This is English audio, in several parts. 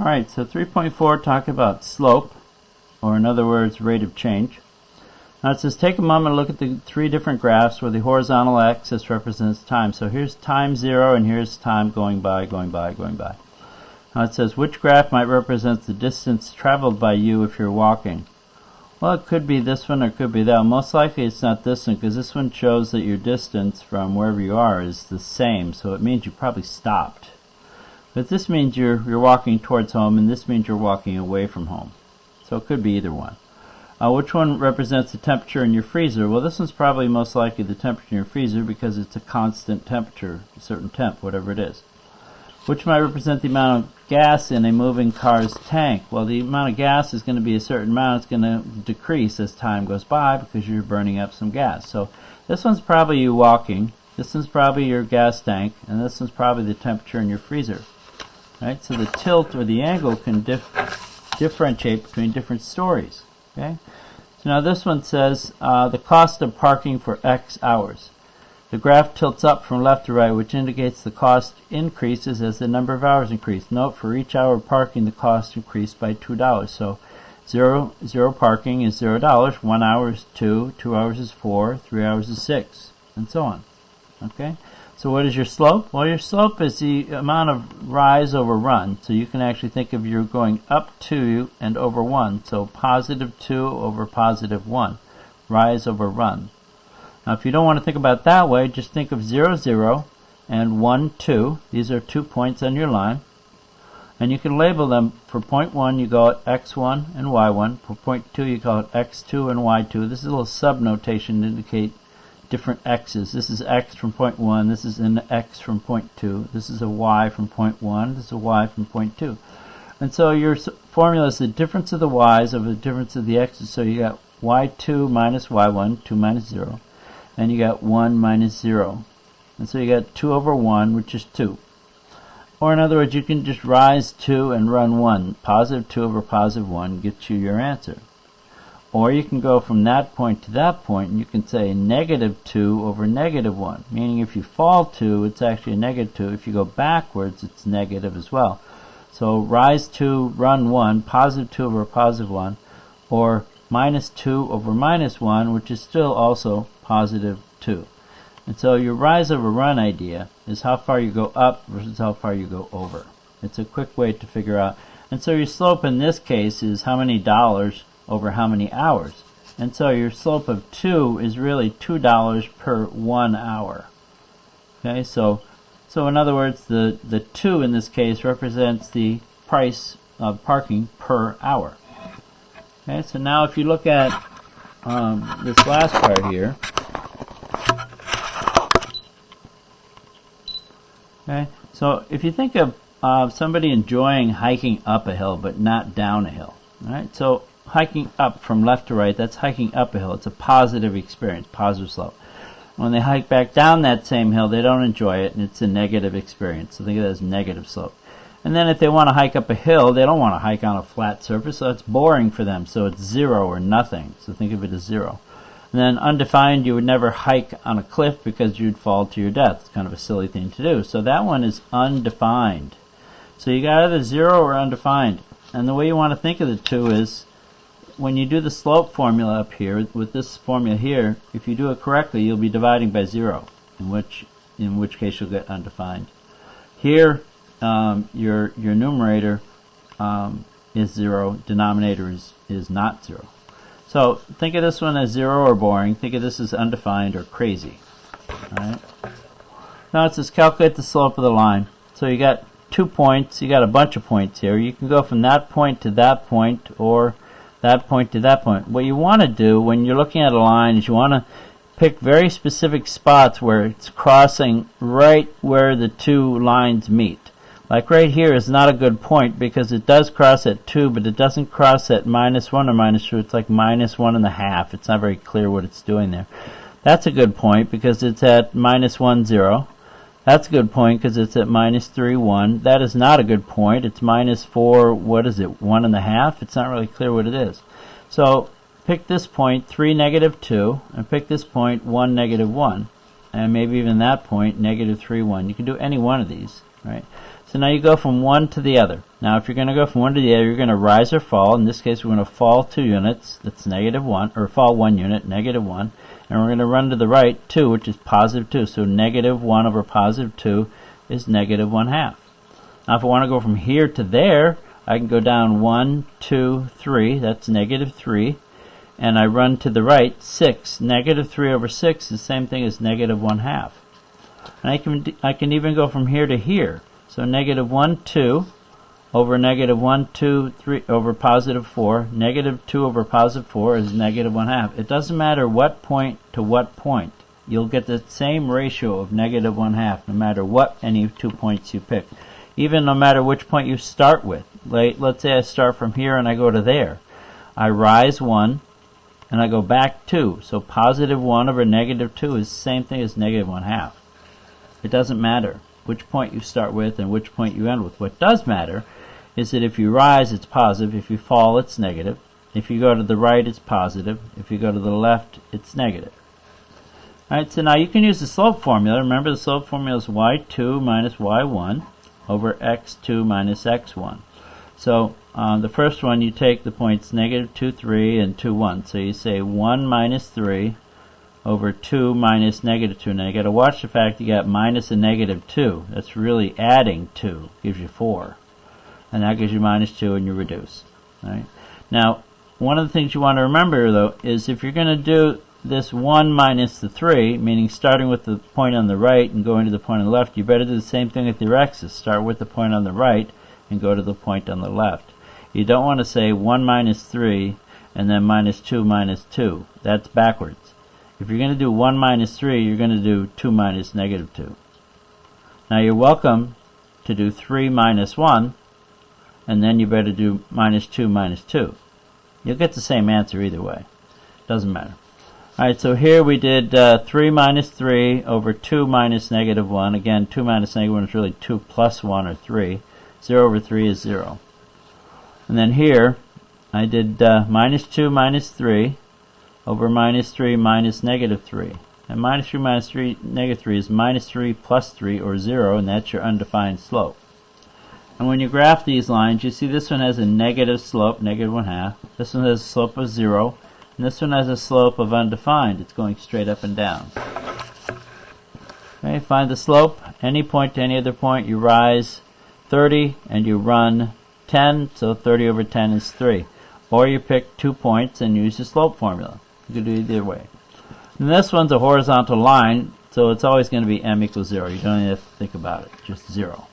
Alright, so 3.4 talk about slope, or in other words, rate of change. Now it says take a moment to look at the three different graphs where the horizontal axis represents time. So here's time 0 and here's time going by, going by, going by. Now it says which graph might represent the distance traveled by you if you're walking. Well, it could be this one or it could be that one. Most likely it's not this one because this one shows that your distance from wherever you are is the same, so it means you probably stopped. But this means you're walking towards home, and this means you're walking away from home. So it could be either one. Which one represents the temperature in your freezer? Well, this one's probably most likely the temperature in your freezer because it's a constant temperature, a certain temp, whatever it is. Which might represent the amount of gas in a moving car's tank? Well, the amount of gas is going to be a certain amount. It's going to decrease as time goes by because you're burning up some gas. So this one's probably you walking, this one's probably your gas tank, and this one's probably the temperature in your freezer. Right? So the tilt or the angle can differentiate between different stories. Okay? So now this one says the cost of parking for X hours. The graph tilts up from left to right, which indicates the cost increases as the number of hours increase. Note, for each hour of parking, the cost increased by $2. So zero parking is $0. 1 hour is 2. 2 hours is 4. 3 hours is 6, and so on. Okay. So what is your slope? Well, your slope is the amount of rise over run. So you can actually think of you're going up 2 and over 1. So positive 2 over positive 1. Rise over run. Now, if you don't want to think about it that way, just think of 0, 0 and 1, 2. These are 2 points on your line. And you can label them. For point 1, you call it x1 and y1. For point 2, you call it x2 and y2. This is a little sub-notation to indicate different x's. This is x from point 1. This is an x from point 2. This is a y from point 1. This is a y from point 2. And so your formula is the difference of the y's over the difference of the x's. So you got y2 minus y1, 2 minus 0. And you got 1 minus 0. And so you got 2 over 1, which is 2. Or in other words, you can just rise 2 and run 1. Positive 2 over positive 1 gets you your answer. Or you can go from that point to that point, and you can say negative 2 over negative 1. Meaning if you fall 2, it's actually a negative 2. If you go backwards, it's negative as well. So rise 2, run 1, positive 2 over positive 1. Or minus 2 over minus 1, which is still also positive 2. And so your rise over run idea is how far you go up versus how far you go over. It's a quick way to figure out. And so your slope in this case is how many dollars over how many hours. And so your slope of 2 is really $2 per 1 hour. Okay, so in other words, the 2 in this case represents the price of parking per hour. Okay, so now if you look at this last part here. Okay, so if you think of somebody enjoying hiking up a hill but not down a hill, right? So hiking up from left to right, that's hiking up a hill. It's a positive experience, positive slope. When they hike back down that same hill, they don't enjoy it, and it's a negative experience. So think of it as negative slope. And then if they want to hike up a hill, they don't want to hike on a flat surface, so it's boring for them. So it's 0 or nothing. So think of it as 0. And then undefined, you would never hike on a cliff because you'd fall to your death. It's kind of a silly thing to do. So that one is undefined. So you got either 0 or undefined. And the way you want to think of the two is when you do the slope formula up here, with this formula here, if you do it correctly, you'll be dividing by 0, in which case you'll get undefined. Here, your numerator is 0, denominator is not 0. So think of this one as 0 or boring. Think of this as undefined or crazy. Alright. Now it says calculate the slope of the line. So you got 2 points. You got a bunch of points here. You can go from that point to that point or that point to that point. What you want to do when you're looking at a line is you want to pick very specific spots where it's crossing right where the two lines meet. Like right here is not a good point because it does cross at 2, but it doesn't cross at -1 or -2. It's like -1.5. It's not very clear what it's doing there. That's a good point because it's at -1, 0. That's a good point because it's at -3, 1. That is not a good point. It's -4, what is it, 1.5? It's not really clear what it is. So pick this point, 3, -2, and pick this point, 1, -1. And maybe even that point, -3, 1. You can do any one of these, right? So So now you go from one to the other. Now if you're going to go from one to the other, you're going to rise or fall. In this case, we're going to fall 2 units. That's -1, or fall 1 unit, -1. And we're going to run to the right 2, which is +2. So -1 over +2 is -1/2. Now if I want to go from here to there, I can go down 1, 2, 3. That's -3. And I run to the right 6. -3 over 6 is the same thing as -1/2. And I can even go from here to here. So -1, 2 over -1, 2, 3 over +4. -2 over +4 is -1/2. It doesn't matter what point to what point. You'll get the same ratio of -1/2 no matter what any 2 points you pick. Even no matter which point you start with. Let's say I start from here and I go to there. I rise 1 and I go back 2. So +1 over -2 is the same thing as -1/2. It doesn't matter which point you start with and which point you end with. What does matter is that if you rise, it's positive. If you fall, it's negative. If you go to the right, it's positive. If you go to the left, it's negative. Alright, so now you can use the slope formula. Remember, the slope formula is y2 minus y1 over x2 minus x1. So the first one, you take the points -2, 3, and 2, 1. So you say 1 minus 3 over 2 minus -2. Now you got to watch the fact you got minus and -2. That's really adding 2. Gives you 4. And that gives you -2 and you reduce. Right? Now, one of the things you want to remember, though, is if you're going to do this 1 minus the 3, meaning starting with the point on the right and going to the point on the left, you better do the same thing with your x's. Start with the point on the right and go to the point on the left. You don't want to say 1 minus 3 and then -2 minus 2. That's backwards. If you're going to do 1 minus 3, you're going to do 2 minus -2. Now you're welcome to do 3 minus 1, and then you better do -2 minus 2. You'll get the same answer either way. Doesn't matter. Alright, so here we did 3 minus 3 over 2 minus -1. Again, 2 minus -1 is really 2 plus 1, or 3. 0 over 3 is 0. And then here, I did -2 minus 3 over -3 minus -3. And -3 minus -3 is -3 plus 3, or 0, and that's your undefined slope. And when you graph these lines, you see this one has a negative slope, -1/2. This one has a slope of 0. And this one has a slope of undefined. It's going straight up and down. Okay, find the slope. Any point to any other point, you rise 30 and you run 10. So 30 over 10 is 3. Or you pick 2 points and use the slope formula. You can do it either way. And this one's a horizontal line, so it's always going to be m equals 0. You don't even have to think about it. Just 0.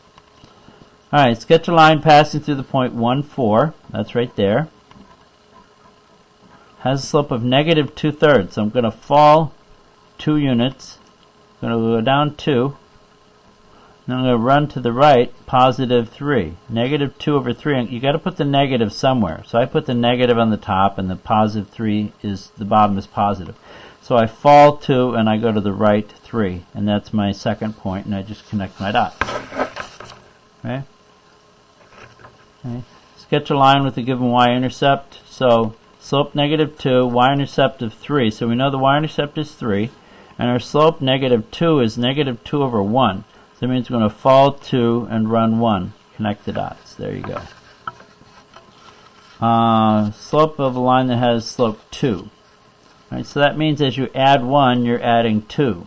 Alright, sketch a line passing through the point 1, 4. That's right there. Has a slope of -2/3. So I'm going to fall 2 units. I'm going to go down 2. And I'm going to run to the right, +3. -2 over 3. You got to put the negative somewhere. So I put the negative on the top, and the +3 is, the bottom is positive. So I fall 2 and I go to the right 3. And that's my second point, and I just connect my dots. Okay? Okay. Sketch a line with a given y-intercept. So slope -2, y-intercept of 3. So we know the y-intercept is 3. And our slope -2 is -2 over 1. So that means we're going to fall 2 and run 1. Connect the dots. There you go. Slope of a line that has slope 2. Right, so that means as you add 1, you're adding 2.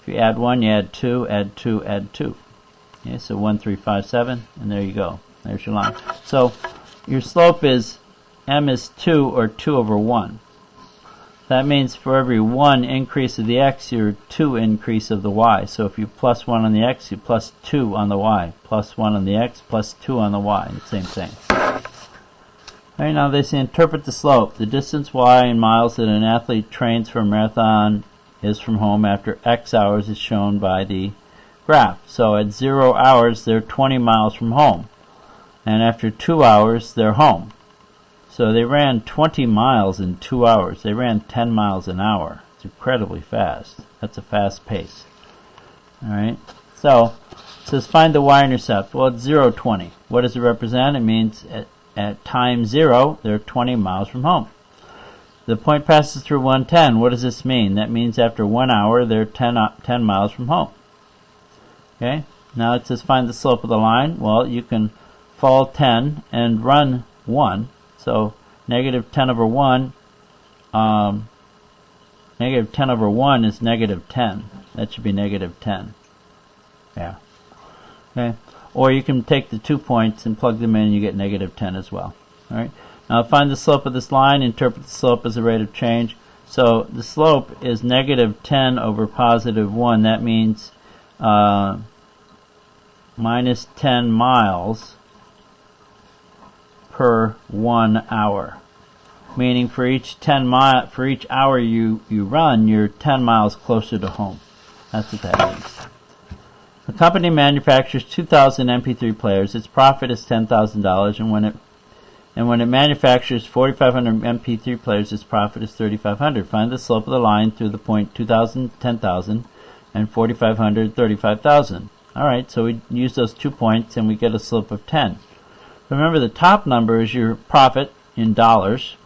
If you add 1, you add 2, add 2, add 2. Okay, so 1, 3, 5, 7, and there you go. There's your line. So your slope is m is 2, or 2 over 1. That means for every 1 increase of the x, you're 2 increase of the y. So if you plus 1 on the x, you plus 2 on the y. Plus 1 on the x, plus 2 on the y. Same thing. Right, now they say interpret the slope. The distance y in miles that an athlete trains for a marathon is from home after x hours is shown by the graph. So at 0 hours, they're 20 miles from home. And after 2 hours, they're home. So they ran 20 miles in 2 hours. They ran 10 miles an hour. It's incredibly fast. That's a fast pace. Alright, so it says find the y-intercept. Well, it's 0, 20. What does it represent? It means at time 0, they're 20 miles from home. The point passes through 110. What does this mean? That means after 1 hour, they're 10 miles from home. Okay? Now it says find the slope of the line. Well, you can fall 10 and run 1. So negative 10 over 1, negative 10 over 1 is negative 10. That should be negative 10. Yeah. Okay. Or you can take the 2 points and plug them in and you get negative 10 as well. All right. Now find the slope of this line. Interpret the slope as a rate of change. So the slope is negative 10 over positive 1. That means minus 10 miles per 1 hour. Meaning for each hour you run, you're 10 miles closer to home. That's what that means. The company manufactures 2,000 MP3 players. Its profit is $10,000, and when it manufactures 4,500 MP3 players, its profit is $3,500. Find the slope of the line through the point 2,000, 10,000, and 4,500, 35,000. All right, so we use those 2 points, and we get a slope of 10. Remember, the top number is your profit in dollars,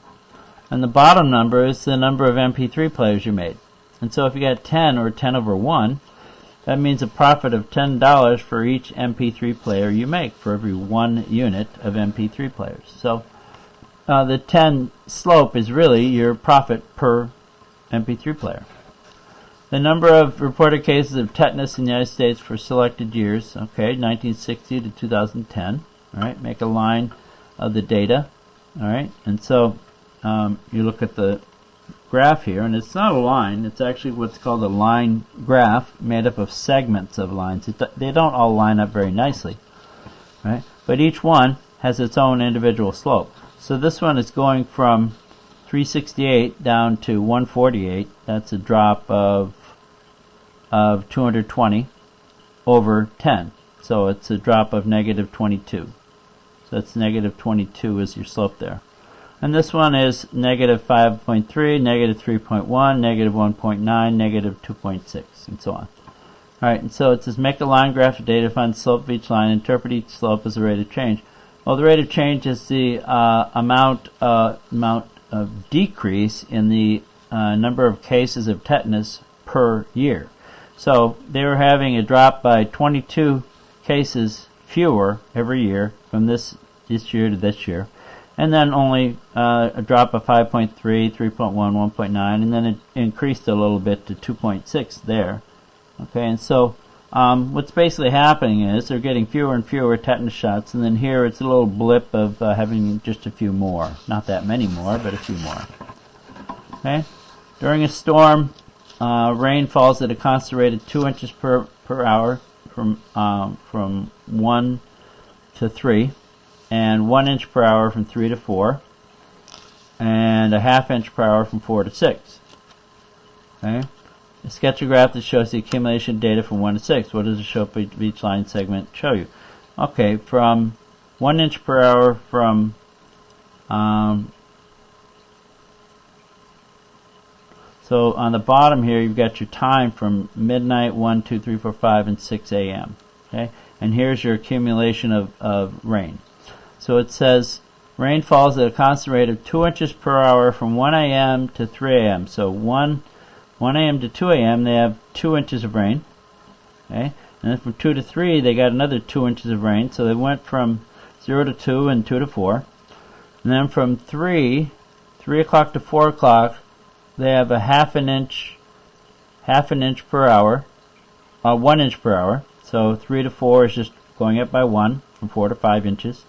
and the bottom number is the number of MP3 players you made. And so if you got 10 or 10 over 1, that means a profit of $10 for each MP3 player you make, for every 1 unit of MP3 players. So the 10 slope is really your profit per MP3 player. The number of reported cases of tetanus in the United States for selected years, okay, 1960 to 2010. All right, make a line of the data. All right, and so you look at the graph here, and it's not a line, it's actually what's called a line graph made up of segments of lines. They don't all line up very nicely, right? But each one has its own individual slope. So this one is going from 368 down to 148. That's a drop of 220 over 10. So it's a drop of negative 22. So it's negative 22 is your slope there. And this one is negative 5.3, negative 3.1, negative 1.9, negative 2.6, and so on. All right, and so it says make a line graph of data, find the slope of each line, interpret each slope as a rate of change. Well, the rate of change is the amount of decrease in the number of cases of tetanus per year. So they were having a drop by 22 cases fewer every year from this year to this year. And then only a drop of 5.3, 3.1, 1.9, and then it increased a little bit to 2.6 there. Okay, and so what's basically happening is they're getting fewer and fewer tetanus shots, and then here it's a little blip of having just a few more. Not that many more, but a few more. Okay, during a storm, rain falls at a constant rate of 2 inches per hour from 1 to 3. And 1 inch per hour from 3 to 4, and a ½ inch per hour from 4 to 6. Okay, a sketch a graph that shows the accumulation data from 1 to 6. What does the slope of each line segment show you? Okay, from 1 inch per hour from so on the bottom here you've got your time from midnight, 1, 2, 3, 4, 5, and 6 a.m. Okay, and here's your accumulation of rain. So it says rain falls at a constant rate of 2 inches per hour from 1 a.m. to 3 a.m. So 1 a.m. to 2 a.m. they have 2 inches of rain. Okay? And then from 2 to 3 they got another 2 inches of rain. So they went from 0 to 2 and 2 to 4. And then from 3 o'clock to 4 o'clock they have a half an inch per hour, 1 inch per hour. So 3 to 4 is just going up by 1, from 4 to 5 inches.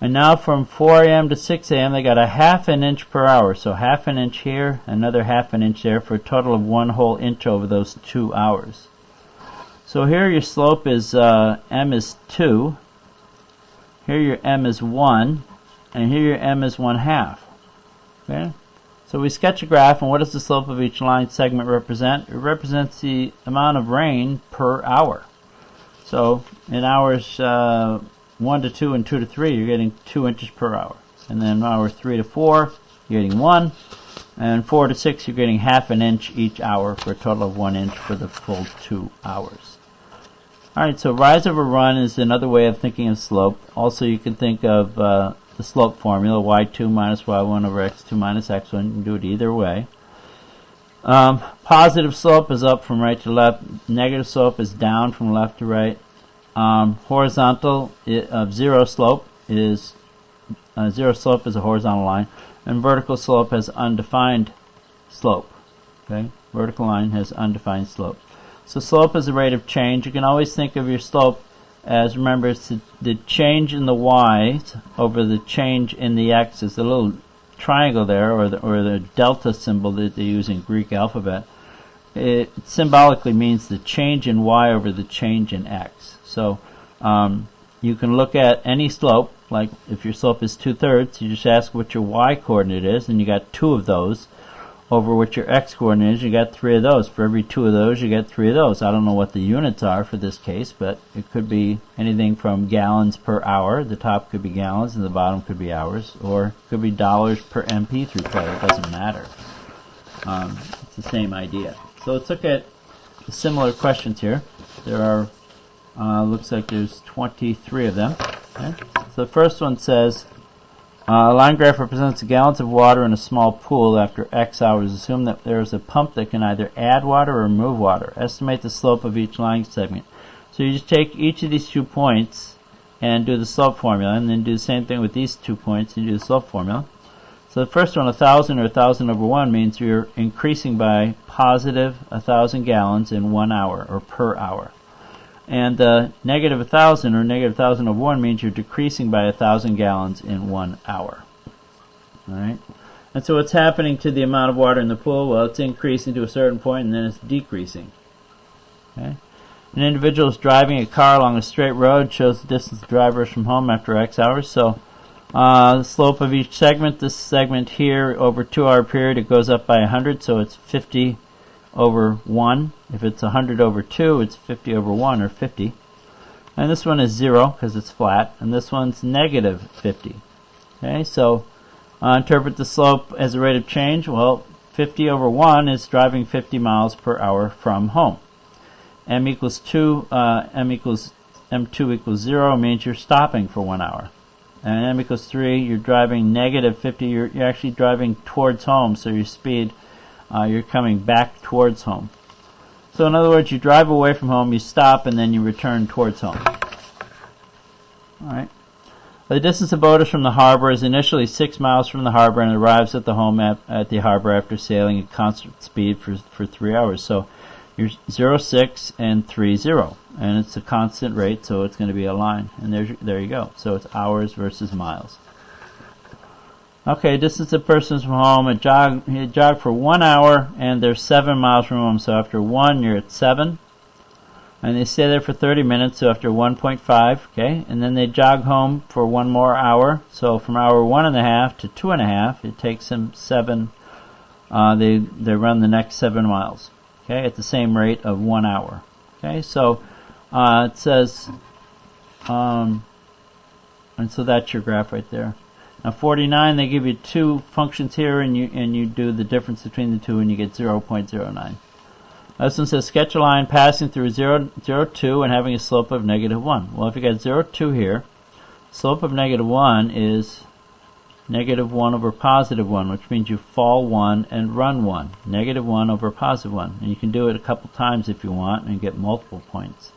And now from 4 a.m. to 6 a.m. they got a ½ an inch per hour. So ½ an inch here, another ½ an inch there, for a total of 1 whole inch over those 2 hours. So here your slope is m is 2. Here your m is 1. And here your m is 1/2. Okay? So we sketch a graph, and what does the slope of each line segment represent? It represents the amount of rain per hour. So in hours 1 to 2 and 2 to 3, you're getting 2 inches per hour. And then hours 3 to 4, you're getting 1. And 4 to 6, you're getting ½ an inch each hour for a total of 1 inch for the full 2 hours. Alright, so rise over run is another way of thinking of slope. Also, you can think of the slope formula, y2 minus y1 over x2 minus x1. You can do it either way. Positive slope is up from right to left. Negative slope is down from left to right. horizontal of zero slope is a horizontal line, and vertical slope has undefined slope. Okay, vertical line has undefined slope. So slope is the rate of change. You can always think of your slope as, remember, it's the change in the y over the change in the x. Is the little triangle there, or the delta symbol that they use in Greek alphabet. It symbolically means the change in y over the change in x. So you can look at any slope, like if your slope is 2/3, you just ask what your y coordinate is, and you got 2 of those. Over what your x coordinate is, you got 3 of those. For every 2 of those, you get 3 of those. I don't know what the units are for this case, but it could be anything from gallons per hour. The top could be gallons, and the bottom could be hours, or it could be dollars per MP3 player. It doesn't matter. It's the same idea. So let's look at the similar questions here. There are, looks like there's 23 of them. Okay? So the first one says, a line graph represents the gallons of water in a small pool after X hours. Assume that there is a pump that can either add water or remove water. Estimate the slope of each line segment. So you just take each of these 2 points and do the slope formula, and then do the same thing with these 2 points and do the slope formula. So the first one, 1,000 or 1,000 over 1, means you're increasing by positive 1,000 gallons in 1 hour, or per hour. And negative 1,000 or negative 1,000 over 1 means you're decreasing by 1,000 gallons in 1 hour. Alright? And so what's happening to the amount of water in the pool? Well, it's increasing to a certain point, and then it's decreasing. Okay? An individual is driving a car along a straight road, shows the distance the driver is from home after X hours. So the slope of each segment, this segment here, over a 2-hour period, it goes up by 100, so it's 50 over 1. If it's 100 over 2, it's 50 over 1, or 50. And this one is 0 because it's flat, and this one's negative 50. Okay, so interpret the slope as a rate of change. Well, 50 over 1 is driving 50 miles per hour from home. M equals 2, M2 equals 0 means you're stopping for 1 hour. And M equals 3, you're driving negative 50, you're actually driving towards home, so your speed, you're coming back towards home. So in other words, you drive away from home, you stop, and then you return towards home. Alright. The distance a boat is from the harbor is initially 6 miles from the harbor and arrives at the home at the harbor after sailing at constant speed for 3 hours. So you're 0, 6, and 3, 0. And it's a constant rate, so it's going to be a line. And there you go. So it's hours versus miles. Okay, distance a person from home, he jogged for 1 hour, and they're 7 miles from home. So after 1, you're at 7. And they stay there for 30 minutes, so after 1.5, okay? And then they jog home for 1 more hour. So from hour 1.5 to 2.5, it takes them 7. They run the next 7 miles, okay, at the same rate of 1 hour. Okay, so it says, and so that's your graph right there. Now 49, they give you 2 functions here, and you do the difference between the 2, and you get 0.09. This one says sketch a line passing through 0, 0, 2 and having a slope of negative 1. Well, if you got 0, 2 here, slope of negative 1 is negative 1 over positive 1, which means you fall 1 and run 1. Negative 1 over positive 1. And you can do it a couple times if you want and get multiple points.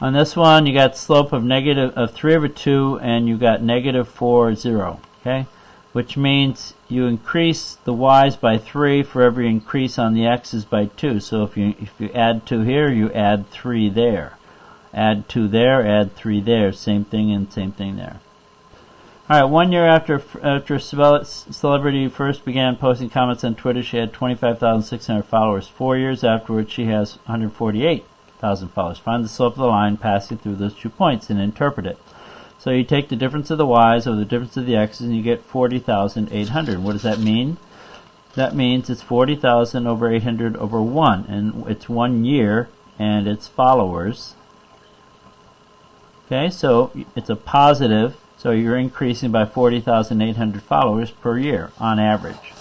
On this one, you got slope of 3 over 2, and you got negative 4, 0. Okay? Which means you increase the y's by 3 for every increase on the x's by 2. So if you add 2 here, you add 3 there. Add 2 there, add 3 there. Same thing and same thing there. Alright, 1 year after celebrity first began posting comments on Twitter, she had 25,600 followers. 4 years afterwards, she has 148,000 followers. Find the slope of the line passing through those 2 points and interpret it. So you take the difference of the y's over the difference of the x's, and you get 40,800. What does that mean? That means it's 40,000 over 800 over 1, and it's 1 year, and it's followers. Okay, so it's a positive, so you're increasing by 40,800 followers per year, on average.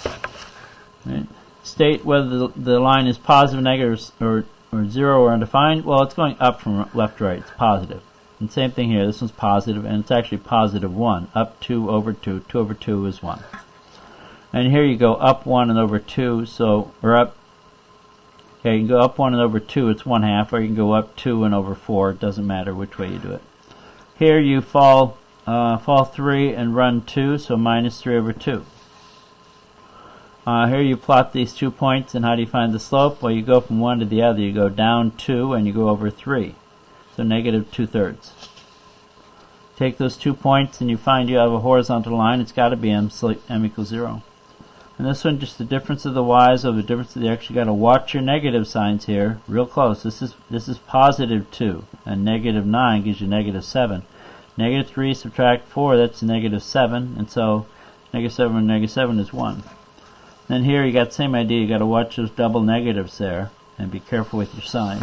Right? State whether the line is positive, negative, or 0 or undefined. Well, it's going up from left to right. It's positive. And same thing here. This one's positive, and it's actually positive 1. Up 2 over 2. 2 over 2 is 1. And here you go up 1 and over 2, so, or up Okay, you can go up 1 and over 2, it's 1/2, or you can go up 2 and over 4, it doesn't matter which way you do it. Here you fall 3 and run 2, so minus 3 over 2. Here you plot these 2 points, and how do you find the slope? Well, you go from one to the other. You go down 2 and you go over 3, so negative 2/3. Take those 2 points and you find you have a horizontal line. It's got to be m, so m equals 0. And this one, just the difference of the y's over the difference of the x. You got to watch your negative signs here, real close. This is positive 2, and negative 9 gives you negative 7. Negative 3 subtract 4, that's negative 7, and so negative 7 and negative 7 is 1. Then here you got the same idea. You got to watch those double negatives there, and be careful with your signs.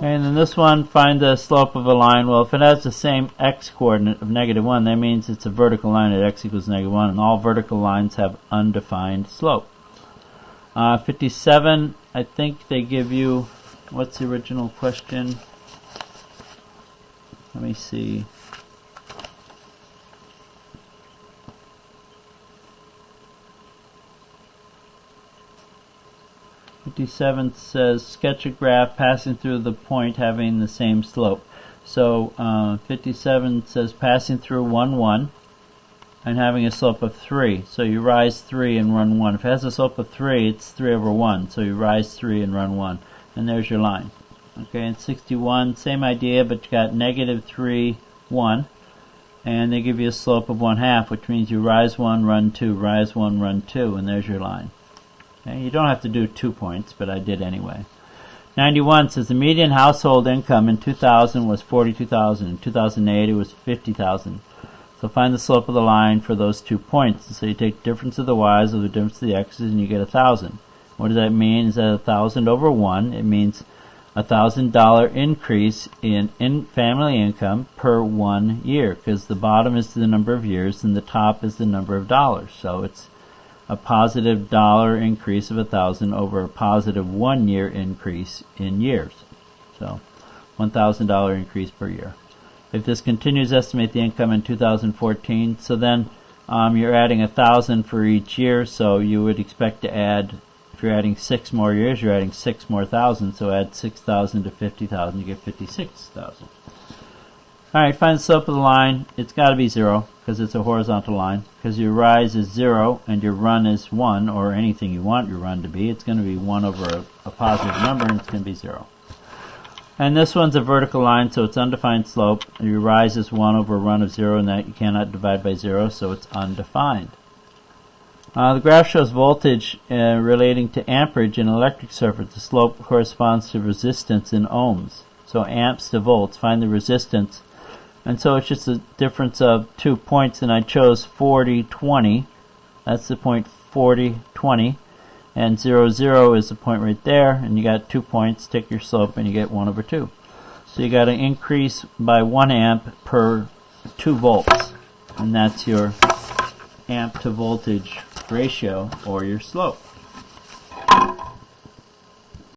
And then this one, find the slope of a line. Well, if it has the same x coordinate of negative 1, that means it's a vertical line at x equals negative 1, and all vertical lines have undefined slope. 57, I think they give you, what's the original question? Let me see. '57 says sketch a graph passing through the point having the same slope. So 57 says passing through 1, 1 and having a slope of 3. So you rise 3 and run 1. If it has a slope of 3, it's 3 over 1. So you rise 3 and run 1. And there's your line. Okay, and 61, same idea, but you got negative 3, 1. And they give you a slope of 1/2, which means you rise 1, run 2, rise 1, run 2, and there's your line. Okay, you don't have to do 2 points, but I did anyway. 91 says the median household income in 2000 was $42,000. In 2008 it was $50,000. So find the slope of the line for those 2 points. So you take the difference of the y's over the difference of the x's and you get 1,000. What does that mean? Is that 1,000 over 1? It means $1,000 increase in family income per 1 year, because the bottom is the number of years and the top is the number of dollars. So it's a positive dollar increase of 1,000 over a positive 1 year increase in years. So $1,000 increase per year. If this continues, estimate the income in 2014. So then you're adding 1,000 for each year, so you would expect to add, if you're adding 6 more years, you're adding 6 more thousand, so add 6,000 to 50,000, you get 56,000. Alright, find the slope of the line. It's got to be 0, because it's a horizontal line, because your rise is 0 and your run is 1, or anything you want your run to be. It's going to be 1 over a positive number, and it's going to be 0. And this one's a vertical line, so it's undefined slope. Your rise is 1 over a run of 0, and that you cannot divide by 0, so it's undefined. The graph shows voltage relating to amperage in an electric circuit. The slope corresponds to resistance in ohms. So amps to volts. Find the resistance. And so it's just a difference of 2 points, and I chose 40, 20. That's the point 40, 20. And 0, 0 is the point right there, and you got 2 points. Take your slope, and you get 1 over 2. So you got to increase by 1 amp per 2 volts. And that's your amp to voltage ratio, or your slope.